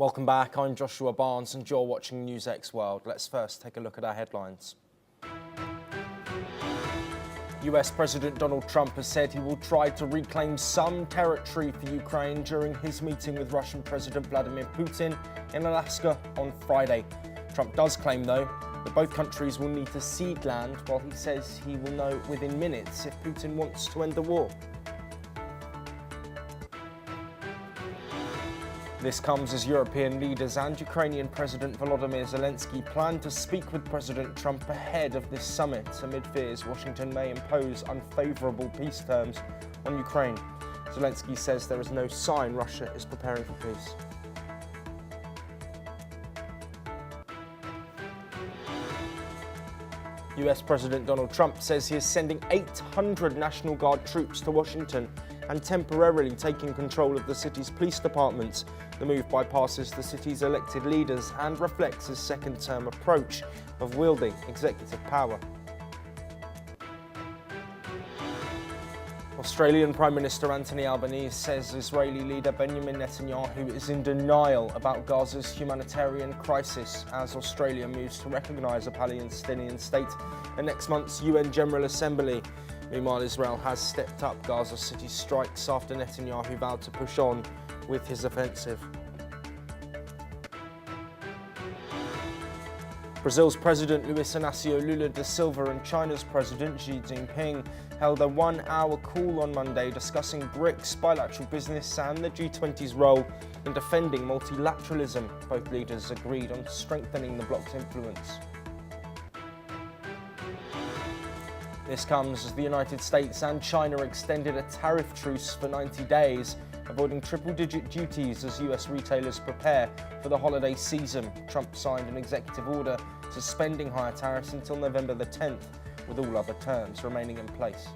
Welcome back, I'm Joshua Barnes and you're watching NewsX World. Let's first take a look at our headlines. US President Donald Trump has said he will try to reclaim some territory for Ukraine during his meeting with Russian President Vladimir Putin in Alaska on Friday. Trump does claim, though, that both countries will need to cede land, while he says he will know within minutes if Putin wants to end the war. This comes as European leaders and Ukrainian President Volodymyr Zelensky plan to speak with President Trump ahead of this summit, amid fears Washington may impose unfavourable peace terms on Ukraine. Zelensky says there is no sign Russia is preparing for peace. US President Donald Trump says he is sending 800 National Guard troops to Washington and temporarily taking control of the city's police departments. The move bypasses the city's elected leaders and reflects his second-term approach of wielding executive power. Australian Prime Minister Anthony Albanese says Israeli leader Benjamin Netanyahu is in denial about Gaza's humanitarian crisis as Australia moves to recognise a Palestinian state at next month's UN General Assembly. Meanwhile, Israel has stepped up Gaza City strikes after Netanyahu vowed to push on with his offensive. Brazil's President Luiz Inácio Lula da Silva and China's President Xi Jinping held a one-hour call on Monday discussing BRICS, bilateral business and the G20's role in defending multilateralism. Both leaders agreed on strengthening the bloc's influence. This comes as the United States and China extended a tariff truce for 90 days, avoiding triple-digit duties as US retailers prepare for the holiday season. Trump signed an executive order suspending higher tariffs until November the 10th, with all other terms remaining in place.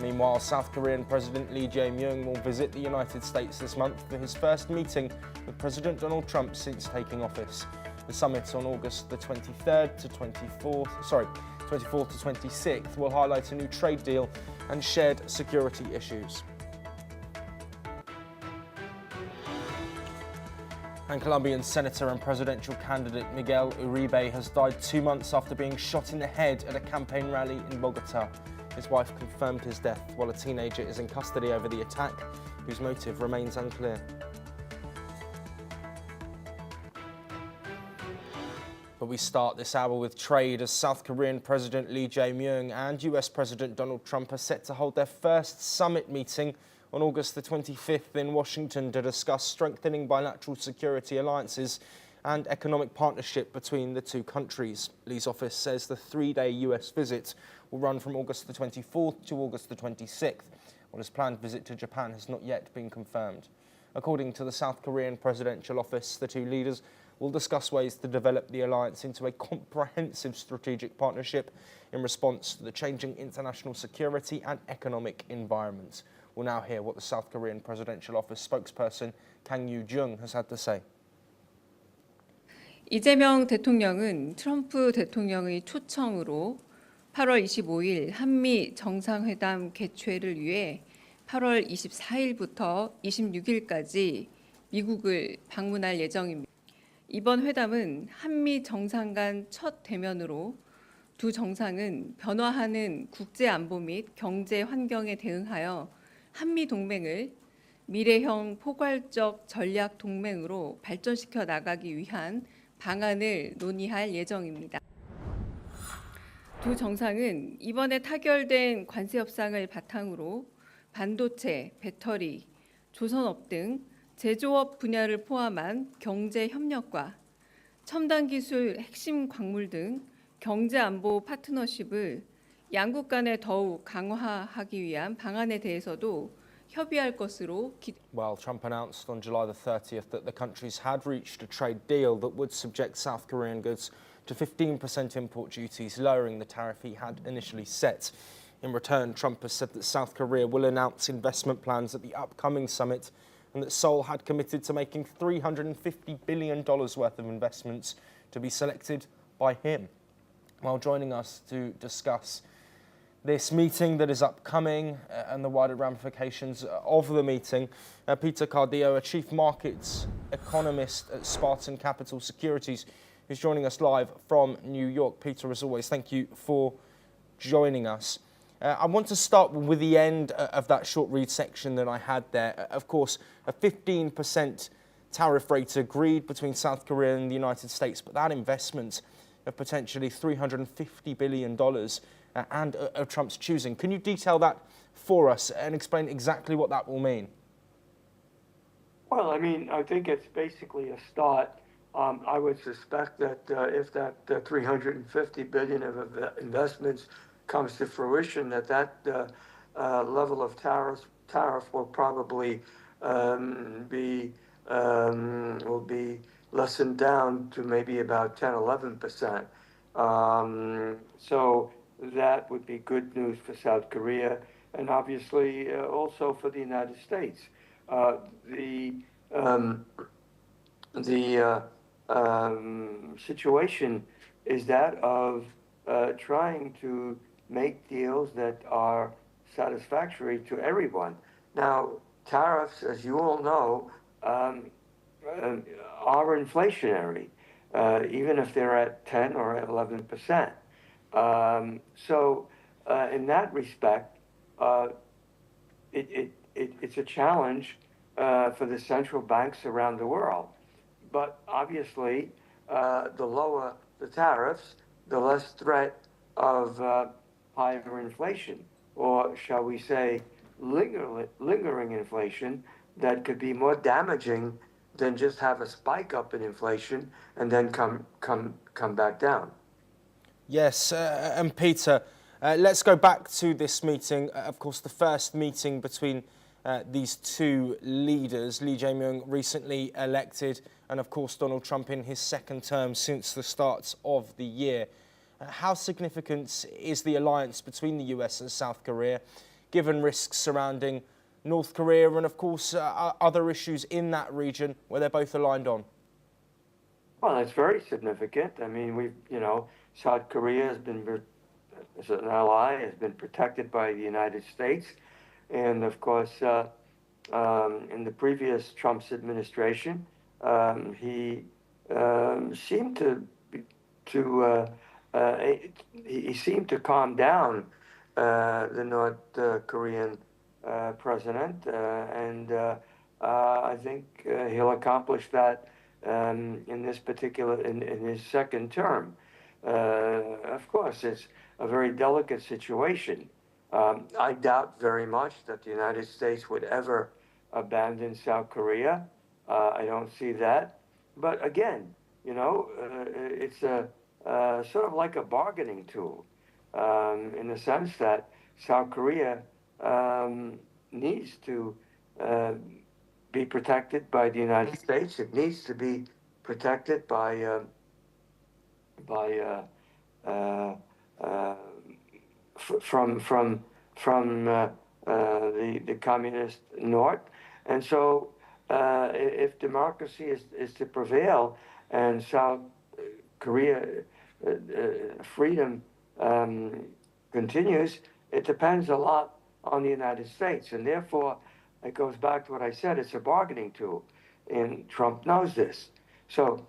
Meanwhile, South Korean President Lee Jae-myung will visit the United States this month for his first meeting with President Donald Trump since taking office. The summit on August the 24th to 26th will highlight a new trade deal and shared security issues. And Colombian Senator and presidential candidate Miguel Uribe has died 2 months after being shot in the head at a campaign rally in Bogotá. His wife confirmed his death, while a teenager is in custody over the attack, whose motive remains unclear. But we start this hour with trade, as South Korean President Lee Jae-myung and US President Donald Trump are set to hold their first summit meeting on August the 25th in Washington to discuss strengthening bilateral security alliances and economic partnership between the two countries. Lee's office says the three-day US visit will run from August the 24th to August the 26th, while his planned visit to Japan has not yet been confirmed. According to the South Korean presidential office, the two leaders will discuss ways to develop the alliance into a comprehensive strategic partnership in response to the changing international security and economic environment. We'll now hear what the South Korean presidential office spokesperson Kang Yoo-jung has had to say. 이재명 대통령은 트럼프 대통령의 초청으로 8월 25일 한미 정상회담 개최를 위해 8월 24일부터 26일까지 미국을 방문할 예정입니다. 이번 회담은 한미 정상 간 첫 대면으로 두 정상은 변화하는 국제 안보 및 경제 환경에 대응하여 한미 동맹을 미래형 포괄적 전략 동맹으로 발전시켜 나가기 위한 방안을 논의할 예정입니다. 두 정상은 이번에 타결된 관세 협상을 바탕으로 반도체, 배터리, 조선업 등 제조업 분야를 포함한 경제 협력과 첨단 기술, 핵심 광물 등 경제 안보 파트너십을 양국 간에 더욱 강화하기 위한 방안에 대해서도 협의할 것으로 Well, Trump announced on July the 30th that the countries had reached a trade deal that would subject South Korean goods to 15% import duties, lowering the tariff he had initially set. In return, Trump has said that South Korea will announce investment plans at the upcoming summit, and that Seoul had committed to making $350 billion worth of investments to be selected by him. While joining us to discuss this meeting that is upcoming and the wider ramifications of the meeting. Peter Cardillo, a chief markets economist at Spartan Capital Securities, who's joining us live from New York. Peter, as always, thank you for joining us. I want to start with the end of that short read section that I had there. Of course, a 15% tariff rate agreed between South Korea and the United States, but that investment of potentially $350 billion and of Trump's choosing. Can you detail that for us and explain exactly what that will mean? Well, I mean, I think it's basically a start. I would suspect that if that $350 billion of investments comes to fruition, that level of tariff will probably be lessened down to maybe about 10-11%. So that would be good news for South Korea, and obviously also for the United States. The situation is that of trying to make deals that are satisfactory to everyone. Now, tariffs, as you all know, are inflationary, even if they're at 10 or 11%. So in that respect, it's a challenge for the central banks around the world. But obviously, the lower the tariffs, the less threat of higher inflation, or shall we say, lingering inflation that could be more damaging than just have a spike up in inflation and then come back down. Yes, and Peter, let's go back to this meeting. Of course, the first meeting between these two leaders, Lee Jae-myung, recently elected, and of course Donald Trump in his second term since the start of the year. How significant is the alliance between the US and South Korea, given risks surrounding North Korea and of course other issues in that region where they're both aligned on? Well, it's very significant. I mean, South Korea has been, as an ally, has been protected by the United States. And of course, in the previous Trump's administration, he seemed to calm down the North Korean president, and I think he'll accomplish that in his second term. Of course, it's a very delicate situation. I doubt very much that the United States would ever abandon South Korea. I don't see that. But again, it's a sort of like a bargaining tool, in the sense that South Korea needs to be protected by the United States. It needs to be protected by from the communist North. And so if democracy is to prevail and South Korea freedom continues, it depends a lot on the United States. And therefore, it goes back to what I said, it's a bargaining tool. And Trump knows this. So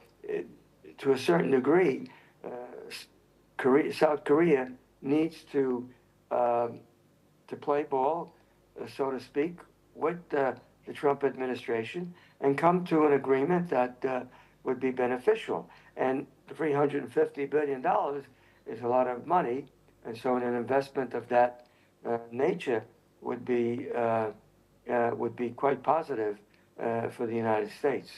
to a certain degree, South Korea needs to play ball, so to speak, with the Trump administration and come to an agreement that would be beneficial. And $350 billion is a lot of money, and so an investment of that nature would be quite positive for the United States.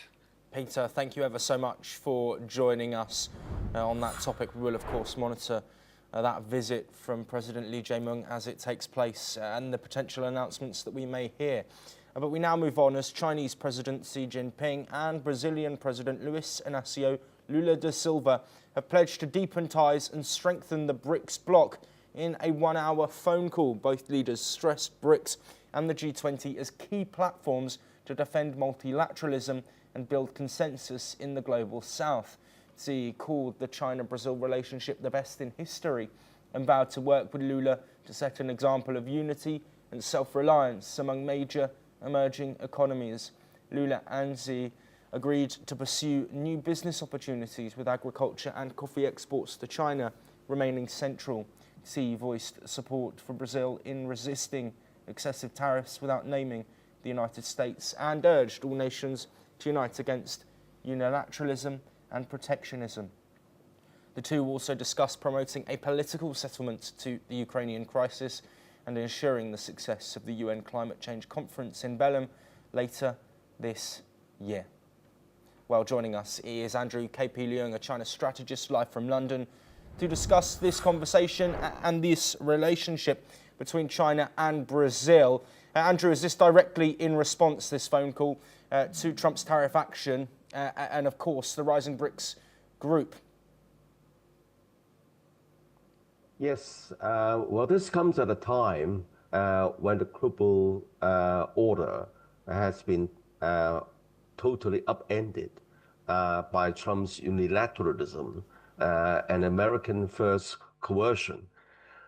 Peter, thank you ever so much for joining us on that topic. We will, of course, monitor that visit from President Lee Jae-myung as it takes place and the potential announcements that we may hear. But we now move on as Chinese President Xi Jinping and Brazilian President Luiz Inácio Lula da Silva have pledged to deepen ties and strengthen the BRICS bloc in a one-hour phone call. Both leaders stressed BRICS and the G20 as key platforms to defend multilateralism and build consensus in the global south. Xi called the China-Brazil relationship the best in history and vowed to work with Lula to set an example of unity and self-reliance among major emerging economies. Lula and Xi agreed to pursue new business opportunities with agriculture and coffee exports to China remaining central. Xi voiced support for Brazil in resisting excessive tariffs without naming the United States and urged all nations to unite against unilateralism and protectionism. The two also discussed promoting a political settlement to the Ukrainian crisis and ensuring the success of the UN Climate Change Conference in Belém later this year. Well, joining us is Andrew KP Leung, a China strategist, live from London, to discuss this conversation and this relationship between China and Brazil. Andrew, is this directly in response, this phone call, to Trump's tariff action and, of course, the rising BRICS group? Yes, well, this comes at a time when the global order has been totally upended by Trump's unilateralism and American first coercion.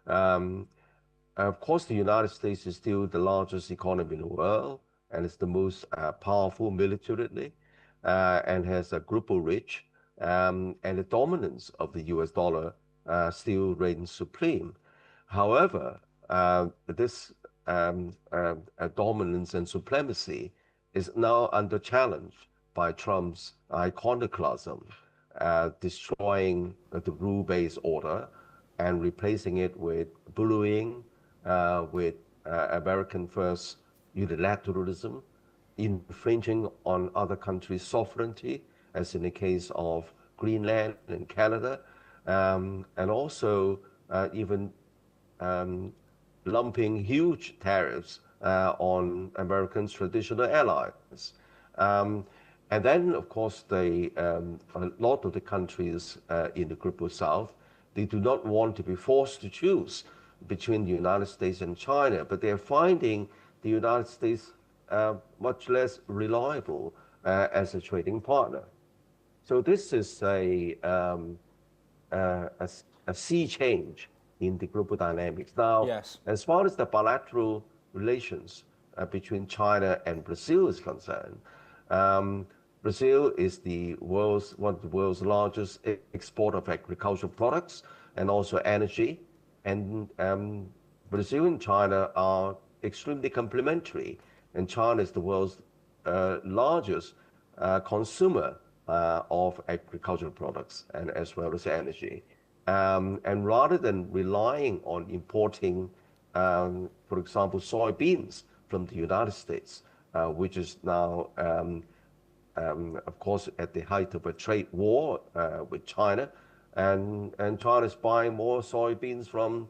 Of course, the United States is still the largest economy in the world, and it's the most powerful militarily, and has a global reach, and the dominance of the US dollar still reigns supreme. However, this dominance and supremacy is now under challenge by Trump's iconoclasm, destroying the rule-based order and replacing it with bullying, with American first unilateralism, infringing on other countries' sovereignty, as in the case of Greenland and Canada, and also even lumping huge tariffs on Americans' traditional allies. And then, of course, a lot of the countries in the global south, they do not want to be forced to choose between the United States and China, but they're finding the United States much less reliable as a trading partner. So this is a sea change in the global dynamics. Now, yes, as far as the bilateral relations between China and Brazil is concerned, Brazil is one of the world's largest exporter of agricultural products and also energy. And Brazil and China are extremely complementary. And China is the world's largest consumer of agricultural products and as well as energy. And rather than relying on importing, for example, soybeans from the United States, which is now, of course, at the height of a trade war with China, and China is buying more soybeans from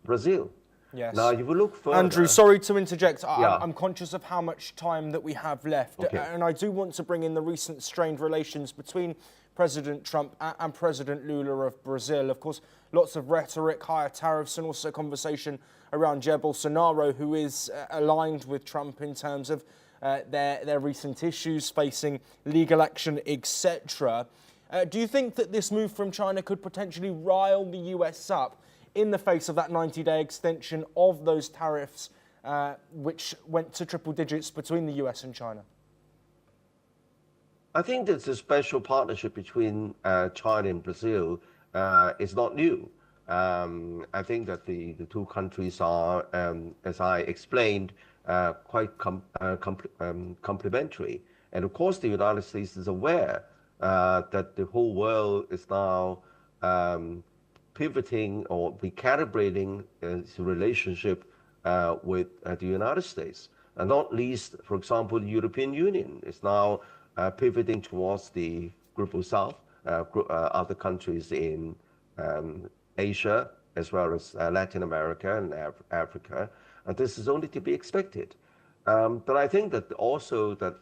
Brazil. yes. Now, if you look further... Andrew, sorry to interject. Yeah. I'm conscious of how much time that we have left. Okay. And I do want to bring in the recent strained relations between President Trump and President Lula of Brazil. Of course, lots of rhetoric, higher tariffs, and also conversation around Jair Bolsonaro, who is aligned with Trump in terms of their recent issues, facing legal action, etc. Do you think that this move from China could potentially rile the US up in the face of that 90-day extension of those tariffs, which went to triple digits between the US and China? I think that the special partnership between China and Brazil is not new. I think that the two countries are, as I explained, quite complementary. And of course, the United States is aware that the whole world is now pivoting or recalibrating its relationship with the United States. And not least, for example, the European Union is now pivoting towards the global south, other countries in Asia, as well as Latin America and Africa. And this is only to be expected. But I think that also that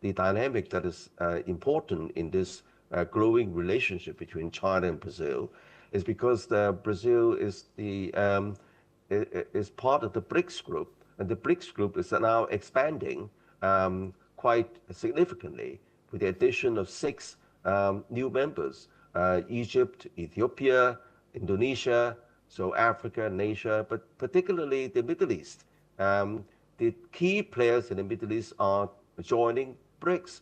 the dynamic that is important in this growing relationship between China and Brazil is because Brazil is is part of the BRICS group, and the BRICS group is now expanding quite significantly with the addition of 6 new members: Egypt, Ethiopia, Indonesia, So Africa and Asia, but particularly the Middle East. The key players in the Middle East are joining BRICS,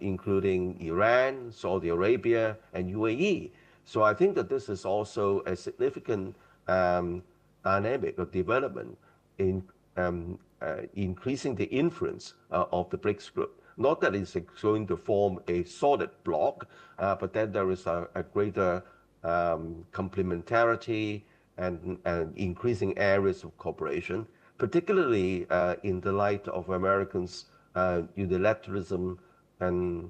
including Iran, Saudi Arabia, and UAE. So I think that this is also a significant dynamic of development in increasing the influence of the BRICS group. Not that it's going to form a solid bloc, but then there is a greater complementarity and increasing areas of cooperation, particularly in the light of Americans' unilateralism and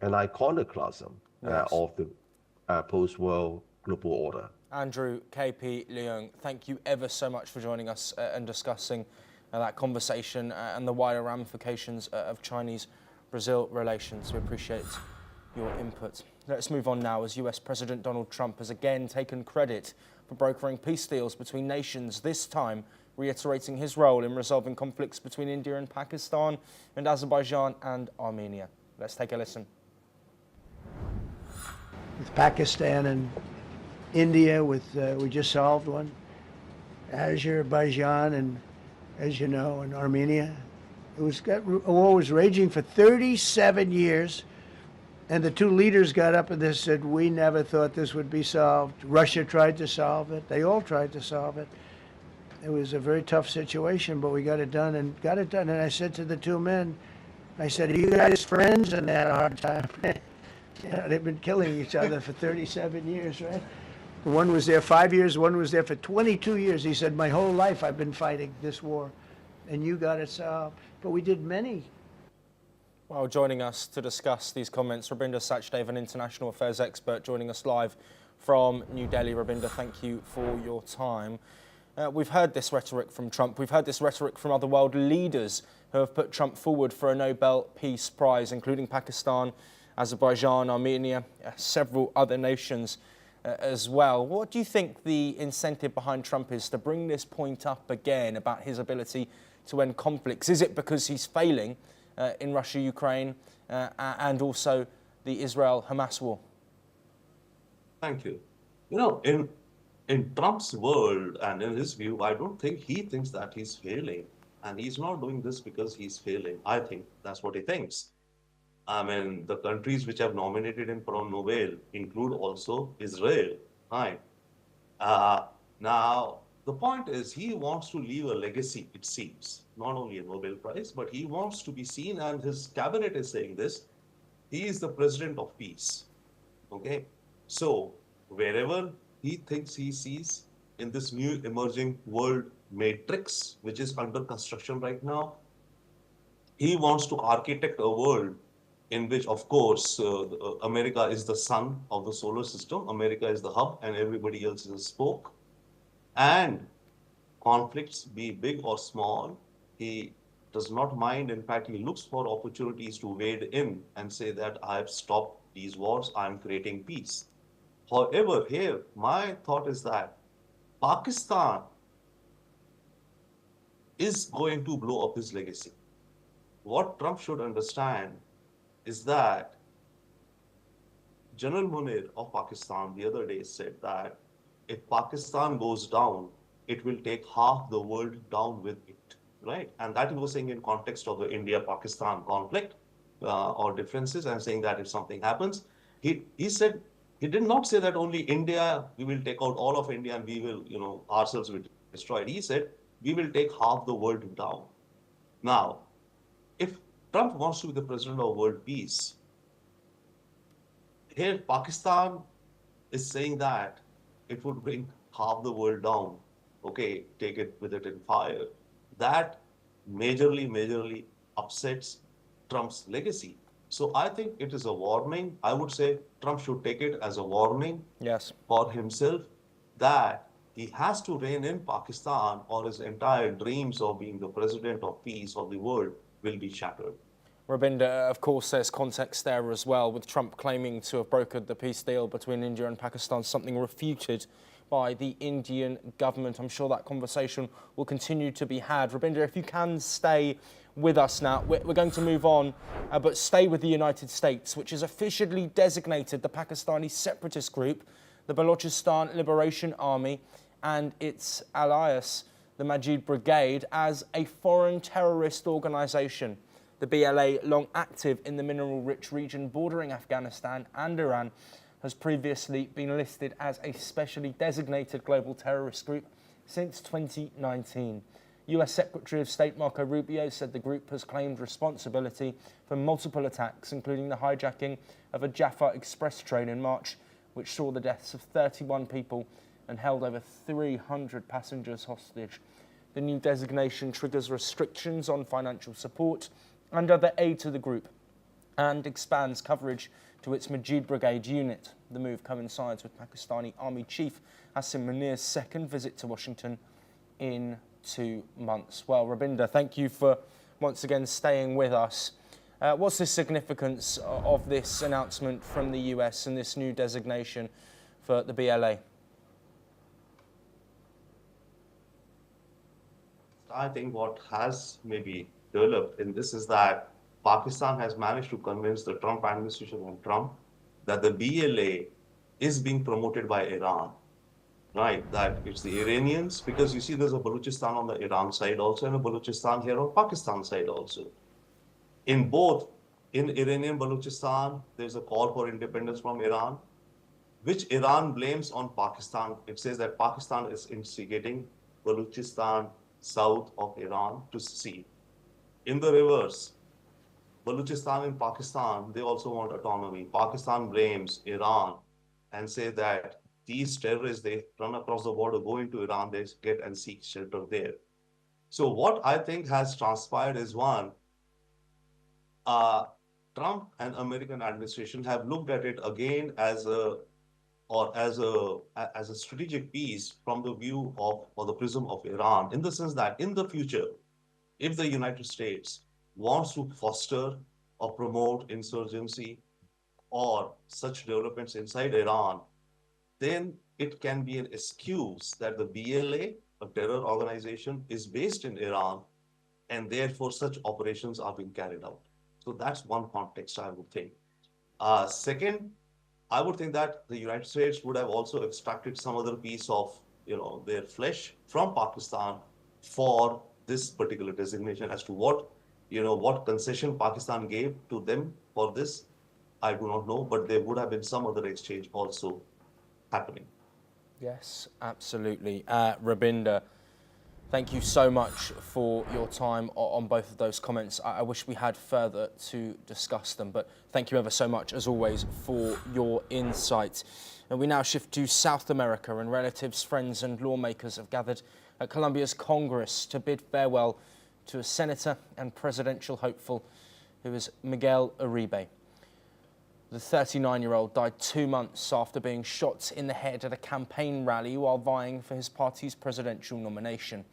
iconoclasm of the post-war global order. Andrew KP Leung, thank you ever so much for joining us and discussing that conversation and the wider ramifications of Chinese-Brazil relations. We appreciate your input. Let's move on now, as US President Donald Trump has again taken credit for brokering peace deals between nations, this time reiterating his role in resolving conflicts between India and Pakistan and Azerbaijan and Armenia. Let's take a listen. With Pakistan and India, we just solved one. Azerbaijan and, as you know, and Armenia. A war was raging for 37 years, and the two leaders got up and they said, we never thought this would be solved. Russia tried to solve it. They all tried to solve it. It was a very tough situation, but we got it done and got it done. And I said to the two men, I said, are you guys friends? And they had a hard time. They've been killing each other for 37 years, right? One was there 5 years, one was there for 22 years. He said, my whole life I've been fighting this war, and you got it solved. But we did many. Well, joining us to discuss these comments, Rabinder Sachdev, an international affairs expert, joining us live from New Delhi. Rabinder, thank you for your time. We've heard this rhetoric from Trump. We've heard this rhetoric from other world leaders who have put Trump forward for a Nobel Peace Prize, including Pakistan, Azerbaijan, Armenia, several other nations as well. What do you think the incentive behind Trump is to bring this point up again about his ability to end conflicts? Is it because he's failing in Russia, Ukraine, and also the Israel-Hamas war? Thank you. You know, in Trump's world and in his view, I don't think he thinks that he's failing. And he's not doing this because he's failing. I think that's what he thinks. I mean, the countries which have nominated him for a Nobel include also Israel, right? Now, the point is he wants to leave a legacy, it seems, not only a Nobel Prize, but he wants to be seen, and his cabinet is saying this, he is the president of peace, okay? So, wherever he thinks he sees in this new emerging world matrix, which is under construction right now, he wants to architect a world in which, of course, America is the sun of the solar system, America is the hub, and everybody else is a spoke. And conflicts, be big or small, he does not mind. In fact, he looks for opportunities to wade in and say that I have stopped these wars, I am creating peace. However, here, my thought is that Pakistan is going to blow up his legacy. What Trump should understand is that General Munir of Pakistan the other day said that if Pakistan goes down, it will take half the world down with it, right? And that he was saying in context of the India-Pakistan conflict or differences, and saying that if something happens, he said, he did not say that only India, we will take out all of India and we will, ourselves will be destroyed. He said, we will take half the world down. Now, if Trump wants to be the president of world peace, here Pakistan is saying that it would bring half the world down. Okay, take it with it in fire. That majorly upsets Trump's legacy. So I think it is a warning. I would say Trump should take it as a warning for himself that he has to rein in Pakistan, or his entire dreams of being the president of peace of the world will be shattered. Rabinder, of course, there's context there as well, with Trump claiming to have brokered the peace deal between India and Pakistan, something refuted by the Indian government. I'm sure that conversation will continue to be had. Rabinder, if you can stay with us now, we're going to move on, but stay with the United States, which has officially designated the Pakistani separatist group, the Balochistan Liberation Army and its allies, the Majeed Brigade, as a foreign terrorist organisation. The BLA, long active in the mineral-rich region bordering Afghanistan and Iran, has previously been listed as a specially designated global terrorist group since 2019. US Secretary of State Marco Rubio said the group has claimed responsibility for multiple attacks, including the hijacking of a Jaffa Express train in March, which saw the deaths of 31 people and held over 300 passengers hostage. The new designation triggers restrictions on financial support and other aid to the group and expands coverage to its Majeed Brigade unit. The move coincides with Pakistani Army Chief Hassan Munir's second visit to Washington in 2 months. Well, Rabinder, thank you for once again staying with us. What's the significance of this announcement from the US and this new designation for the BLA? I think what has maybe developed in this is that Pakistan has managed to convince the Trump administration and Trump that the BLA is being promoted by Iran, right? That it's the Iranians, because you see there's a Balochistan on the Iran side also and a Balochistan here on Pakistan side also. In both, in Iranian Balochistan, there's a call for independence from Iran, which Iran blames on Pakistan. It says that Pakistan is instigating Balochistan south of Iran to secede. In the reverse, Balochistan in Pakistan, they also want autonomy. Pakistan blames Iran and say that these terrorists, they run across the border, go into Iran, they get and seek shelter there. So what I think has transpired is, one, Trump and American administration have looked at it again as a strategic piece from the view of, or the prism of Iran, in the sense that in the future, if the United States wants to foster or promote insurgency or such developments inside Iran, then it can be an excuse that the BLA, a terror organization, is based in Iran, and therefore such operations are being carried out. So that's one context, I would think. Second, I would think that the United States would have also extracted some other piece of, their flesh from Pakistan for this particular designation. As to what concession Pakistan gave to them for this, I do not know, but there would have been some other exchange also happening. Yes, absolutely. Rabinder, thank you so much for your time on both of those comments. I wish we had further to discuss them, but thank you ever so much, as always, for your insight. And we now shift to South America, and relatives, friends and lawmakers have gathered at Colombia's Congress to bid farewell to a senator and presidential hopeful who is Miguel Uribe. The 39-year-old died 2 months after being shot in the head at a campaign rally while vying for his party's presidential nomination.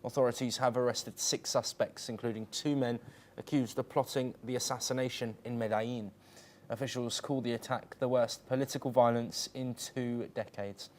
Authorities have arrested 6 suspects, including 2 men accused of plotting the assassination in Medellin. Officials call the attack the worst political violence in 2 decades.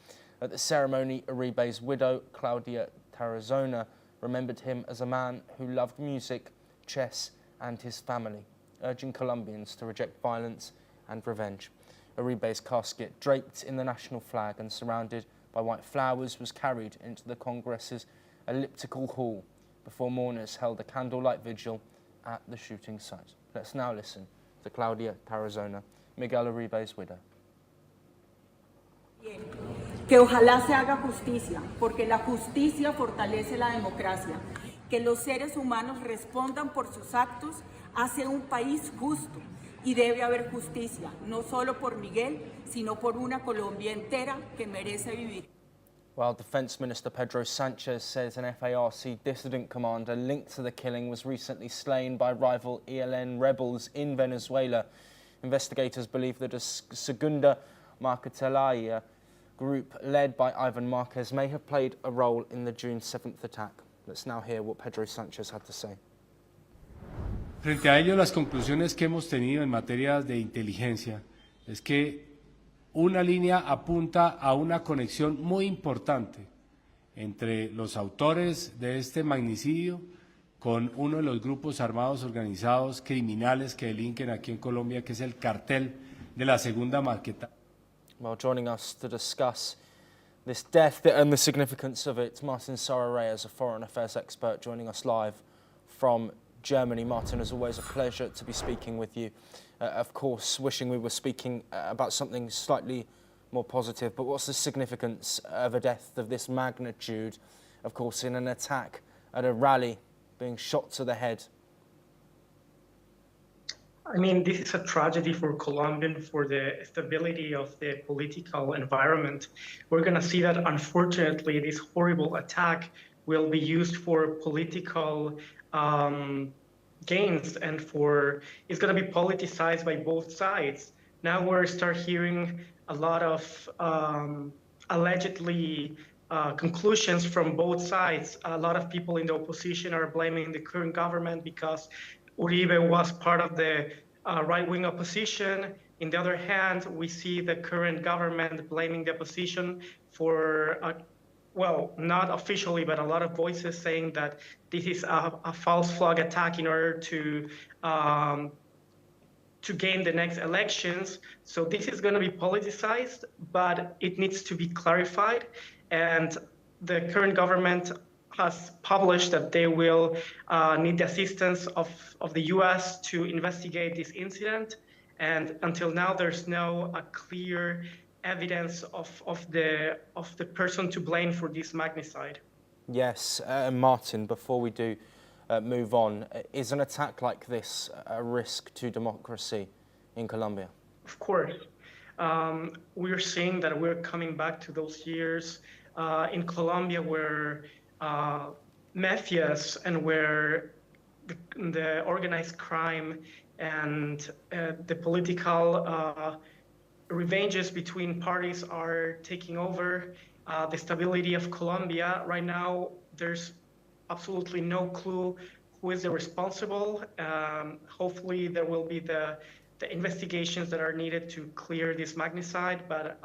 At the ceremony, Uribe's widow, Claudia Tarazona, remembered him as a man who loved music, chess, and his family, urging Colombians to reject violence and revenge. Uribe's casket, draped in the national flag and surrounded by white flowers, was carried into the Congress's elliptical hall before mourners held a candlelight vigil at the shooting site. Let's now listen to Claudia Tarazona, Miguel Uribe's widow. Que ojalá se haga justicia, porque la justicia fortalece la democracia. Que los seres humanos respondan por sus actos hace un país justo. Y debe haber justicia, no solo por Miguel, sino por una Colombia entera que merece vivir. Well, Defence Minister Pedro Sanchez says an FARC dissident commander linked to the killing was recently slain by rival ELN rebels in Venezuela. Investigators believe that a Segunda Marquetalia group led by Ivan Marquez may have played a role in the June 7th attack. Let's now hear what Pedro Sanchez had to say. Frente a ello, las conclusiones que hemos tenido en materia de inteligencia es que una línea apunta a una conexión muy importante entre los autores de este magnicidio con uno de los grupos armados organizados criminales que delinquen aquí en Colombia, que es el cartel de la Segunda Marquetalia. Well, joining us to discuss this death and the significance of it, Martin Sorare, a foreign affairs expert, joining us live from Germany. Martin, as always, a pleasure to be speaking with you. Of course, wishing we were speaking about something slightly more positive, but what's the significance of a death of this magnitude, of course, in an attack at a rally, being shot to the head? I mean, this is a tragedy for Colombia, for the stability of the political environment. We're going to see that, unfortunately, this horrible attack will be used for political gains, and it's going to be politicized by both sides. Now we're start hearing a lot of allegedly conclusions from both sides. A lot of people in the opposition are blaming the current government because Uribe was part of the right-wing opposition. On the other hand, we see the current government blaming the opposition for, well, not officially, but a lot of voices saying that this is a false flag attack in order to gain the next elections. So this is going to be politicized, but it needs to be clarified. And the current government has published that they will need the assistance of the U.S. to investigate this incident. And until now, there's no clear evidence of the person to blame for this magnitude. Yes, Martin, before we do move on, is an attack like this a risk to democracy in Colombia? Of course. We're seeing that we're coming back to those years in Colombia where mafias and where the organized crime and the political revenges between parties are taking over the stability of Colombia. Right now, there's absolutely no clue who is the responsible. Hopefully, there will be the investigations that are needed to clear this magnitude, but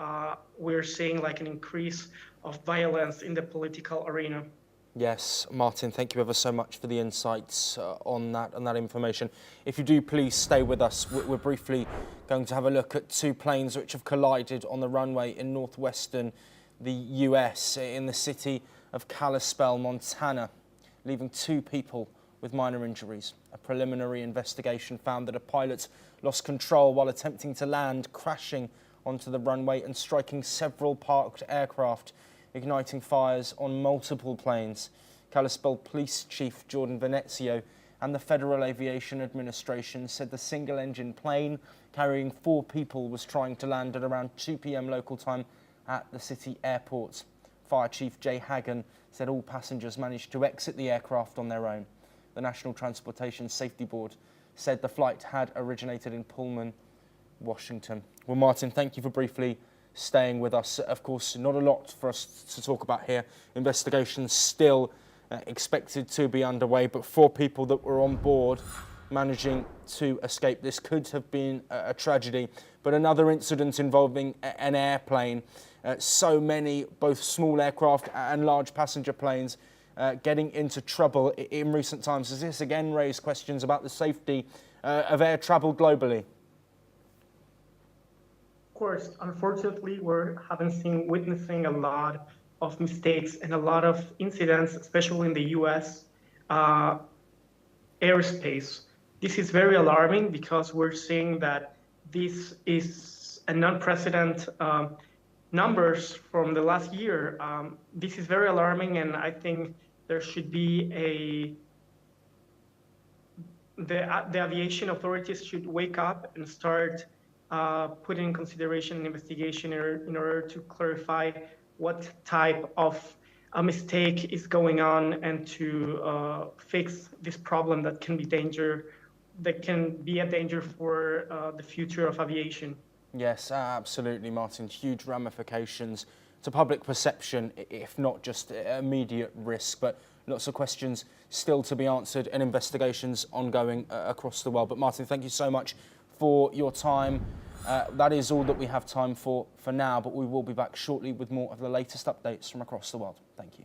we're seeing like an increase of violence in the political arena. Yes, Martin, thank you ever so much for the insights on that information. If you do, please stay with us. We're briefly going to have a look at two planes which have collided on the runway in northwestern the US in the city of Kalispell, Montana, leaving two people with minor injuries. A preliminary investigation found that a pilot lost control while attempting to land, crashing onto the runway and striking several parked aircraft, igniting fires on multiple planes. Kalispell Police Chief Jordan Venezio and the Federal Aviation Administration said the single-engine plane carrying 4 people was trying to land at around 2 p.m. local time at the city airport. Fire Chief Jay Hagan said all passengers managed to exit the aircraft on their own. The National Transportation Safety Board said the flight had originated in Pullman, Washington. Well, Martin, thank you for briefly staying with us. Of course, not a lot for us to talk about here. Investigations still expected to be underway, but 4 people that were on board managing to escape. This could have been a tragedy, but another incident involving an airplane. So many, both small aircraft and large passenger planes, getting into trouble in recent times. Does this again raise questions about the safety of air travel globally? Of course, unfortunately, we're witnessing a lot of mistakes and a lot of incidents, especially in the U.S. Airspace. This is very alarming because we're seeing that this is an unprecedented numbers from the last year. This is very alarming, and I think there should be the aviation authorities should wake up and start putting in consideration an investigation in order to clarify what type of a mistake is going on and to fix this problem that can be a danger for the future of aviation. Yes, absolutely, Martin. Huge ramifications to public perception, if not just immediate risk, but lots of questions still to be answered and investigations ongoing across the world. But Martin, thank you so much for your time. That is all that we have time for now, but we will be back shortly with more of the latest updates from across the world. Thank you.